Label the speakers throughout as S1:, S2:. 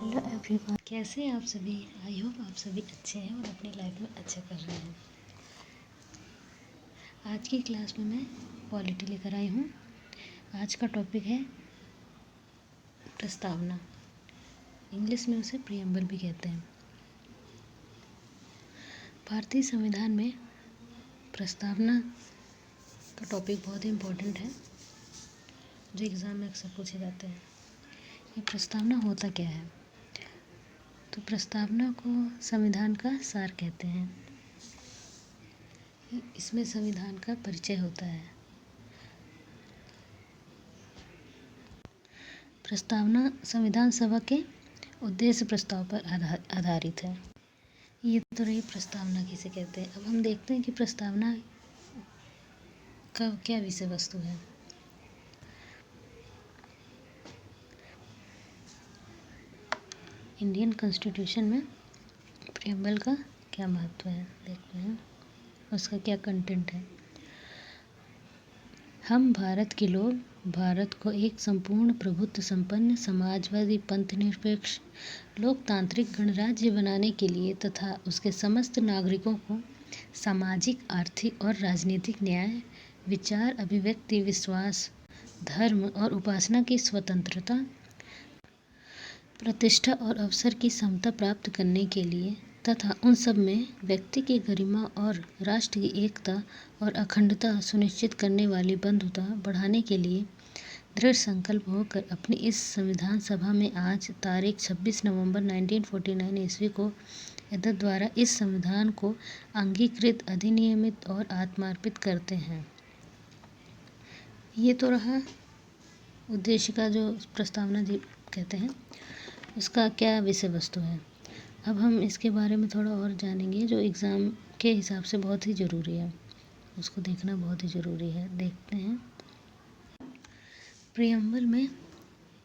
S1: Hello everyone, कैसे हैं आप सभी। आई होप आप सभी अच्छे हैं और अपनी लाइफ में अच्छा कर रहे हैं। आज की क्लास में मैं पॉलिटी लेकर आई हूँ। आज का टॉपिक है प्रस्तावना। इंग्लिश में उसे प्रीएम्बल भी कहते हैं। भारतीय संविधान में प्रस्तावना का टॉपिक बहुत ही इम्पोर्टेंट है, जो एग्ज़ाम में अक्सर पूछे जाते हैं। ये प्रस्तावना होता क्या है? तो प्रस्तावना को संविधान का सार कहते हैं। इसमें संविधान का परिचय होता है। प्रस्तावना संविधान सभा के उद्देश्य प्रस्ताव पर आधारित है। ये तो रही प्रस्तावना किसे कहते हैं। अब हम देखते हैं कि प्रस्तावना का क्या विषय वस्तु है। इंडियन कॉन्स्टिट्यूशन में प्रीएम्बल का क्या महत्व है, देखते हैं उसका क्या कंटेंट है। हम भारत के लोग भारत को एक संपूर्ण प्रभुत्व संपन्न समाजवादी पंथनिरपेक्ष लोकतांत्रिक गणराज्य बनाने के लिए तथा उसके समस्त नागरिकों को सामाजिक, आर्थिक और राजनीतिक न्याय, विचार, अभिव्यक्ति, विश्वास, धर्म और उपासना की स्वतंत्रता, प्रतिष्ठा और अवसर की समता प्राप्त करने के लिए तथा उन सब में व्यक्ति की गरिमा और राष्ट्र की एकता और अखंडता सुनिश्चित करने वाली बंधुता बढ़ाने के लिए दृढ़ संकल्प होकर अपनी इस संविधान सभा में आज तारीख 26 नवंबर 1949 ईस्वी को यद्यत द्वारा इस संविधान को अंगीकृत, अधिनियमित और आत्मार्पित करते हैं। ये तो रहा उद्देश्य का, जो प्रस्तावना जी कहते हैं, उसका क्या विषय वस्तु है। अब हम इसके बारे में थोड़ा और जानेंगे, जो एग्ज़ाम के हिसाब से बहुत ही ज़रूरी है, उसको देखना बहुत ही ज़रूरी है। देखते हैं। प्रीएम्बल में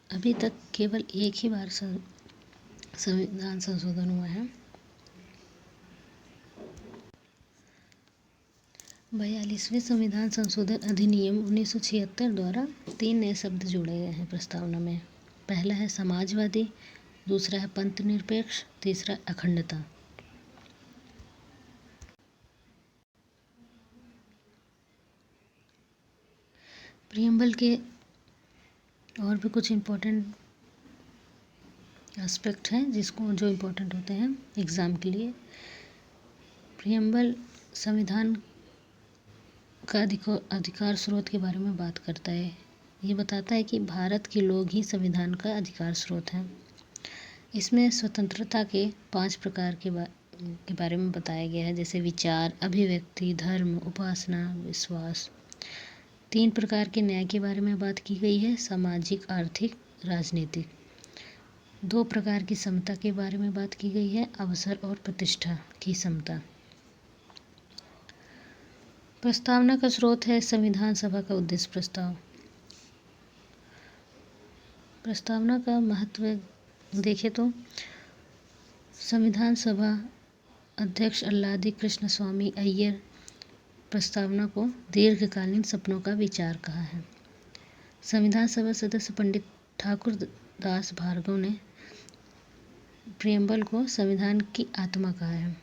S1: अभी तक केवल एक ही बार संविधान संशोधन हुआ है। 42वें संविधान संशोधन अधिनियम 1976 द्वारा 3 नए शब्द जोड़े गए हैं प्रस्तावना में। पहला है समाजवादी, दूसरा है पंथनिरपेक्ष, तीसरा अखंडता। प्रीएम्बल के और भी कुछ इम्पोर्टेंट एस्पेक्ट हैं जो इम्पोर्टेंट होते हैं एग्ज़ाम के लिए। प्रीएम्बल संविधान का अधिकार स्रोत के बारे में बात करता है। ये बताता है कि भारत के लोग ही संविधान का अधिकार स्रोत हैं। इसमें स्वतंत्रता के 5 प्रकार के बारे में बताया गया है, जैसे विचार, अभिव्यक्ति, धर्म, उपासना, विश्वास। 3 प्रकार के न्याय के बारे में बात की गई है, सामाजिक, आर्थिक, राजनीतिक। 2 प्रकार की समता के बारे में बात की गई है, अवसर और प्रतिष्ठा की समता। प्रस्तावना का स्रोत है संविधान सभा का उद्देश्य प्रस्ताव। प्रस्तावना का महत्व देखें तो संविधान सभा अध्यक्ष अल्लादी कृष्ण स्वामी अय्यर प्रस्तावना को दीर्घकालीन सपनों का विचार कहा है। संविधान सभा सदस्य पंडित ठाकुर दास भार्गव ने प्रीएम्बल को संविधान की आत्मा कहा है।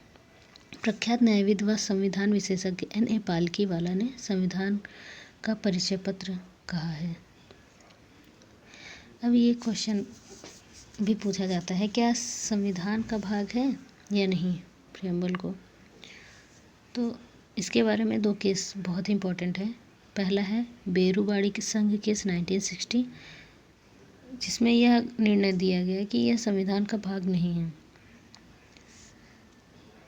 S1: प्रख्यात न्यायविद व संविधान विशेषज्ञ N.A. पालकीवाला ने संविधान का परिचय पत्र कहा है। अब ये क्वेश्चन भी पूछा जाता है, क्या संविधान का भाग है या नहीं प्रीएम्बल को। तो इसके बारे में 2 केस बहुत ही इम्पोर्टेंट है। पहला है बेरूबाड़ी संघ केस 1960, जिसमें यह निर्णय दिया गया कि यह संविधान का भाग नहीं है।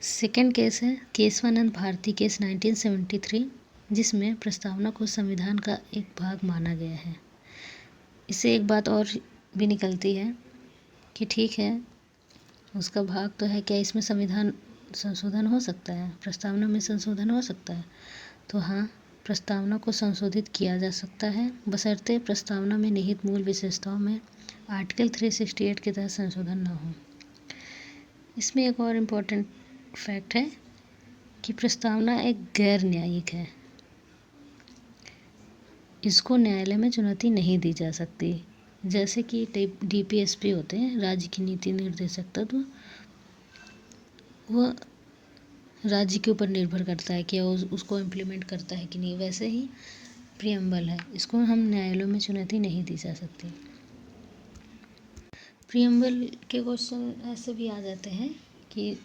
S1: सेकेंड केस है केशवानंद भारती केस 1973, जिसमें प्रस्तावना को संविधान का एक भाग माना गया है। इससे एक बात और भी निकलती है कि ठीक है, उसका भाग तो है, क्या इसमें संविधान संशोधन हो सकता है, प्रस्तावना में संशोधन हो सकता है। तो हाँ, प्रस्तावना को संशोधित किया जा सकता है, बशर्ते प्रस्तावना में निहित मूल विशेषताओं में आर्टिकल 368 के तहत संशोधन न हो। इसमें एक और इम्पोर्टेंट फैक्ट है कि प्रस्तावना एक गैर न्यायिक है। इसको न्यायालय में चुनौती नहीं दी जा सकती। जैसे कि DPSP होते हैं, राज्य की नीति निर्देशक तत्व, वह राज्य के ऊपर निर्भर करता है कि उसको इम्प्लीमेंट करता है कि नहीं। वैसे ही प्रियम्बल है, इसको हम न्यायालयों में चुनौती नहीं दी जा सकती। प्रियम्बल के क्वेश्चन ऐसे भी आ जाते हैं कि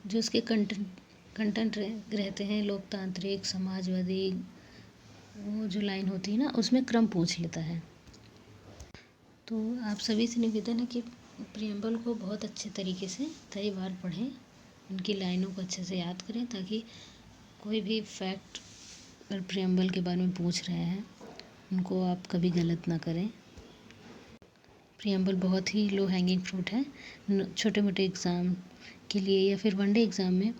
S1: जो उसके कंटेंट रहते हैं, लोकतांत्रिक, समाजवादी, वो जो लाइन होती है ना, उसमें क्रम पूछ लेता है। तो आप सभी से निवेदन है कि प्रियम्बल को बहुत अच्छे तरीके से कई बार पढ़ें, उनकी लाइनों को अच्छे से याद करें, ताकि कोई भी फैक्ट अगर प्रियम्बल के बारे में पूछ रहे हैं उनको आप कभी गलत ना करें। प्रियम्बल बहुत ही लो हैंगिंग फ्रूट है, छोटे मोटे एग्ज़ाम के लिए या फिर वनडे एग्ज़ाम में,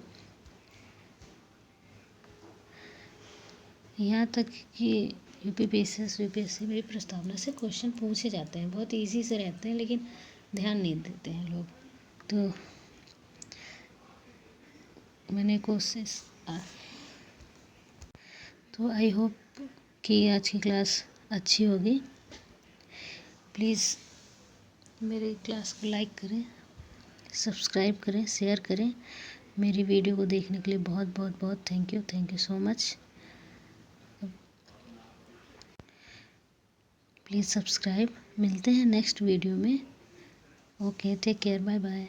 S1: यहाँ तक कि यूपीएससी में प्रस्तावना से क्वेश्चन पूछे जाते हैं, बहुत इजी से रहते हैं, लेकिन ध्यान नहीं देते हैं लोग। तो मैंने कोशिश तो आई होप कि आज की क्लास अच्छी होगी। प्लीज़ मेरे क्लास को लाइक करें, सब्सक्राइब करें, शेयर करें। मेरी वीडियो को देखने के लिए बहुत बहुत बहुत thank you so much. Please subscribe. मिलते हैं नेक्स्ट वीडियो में। Okay, take care, bye bye.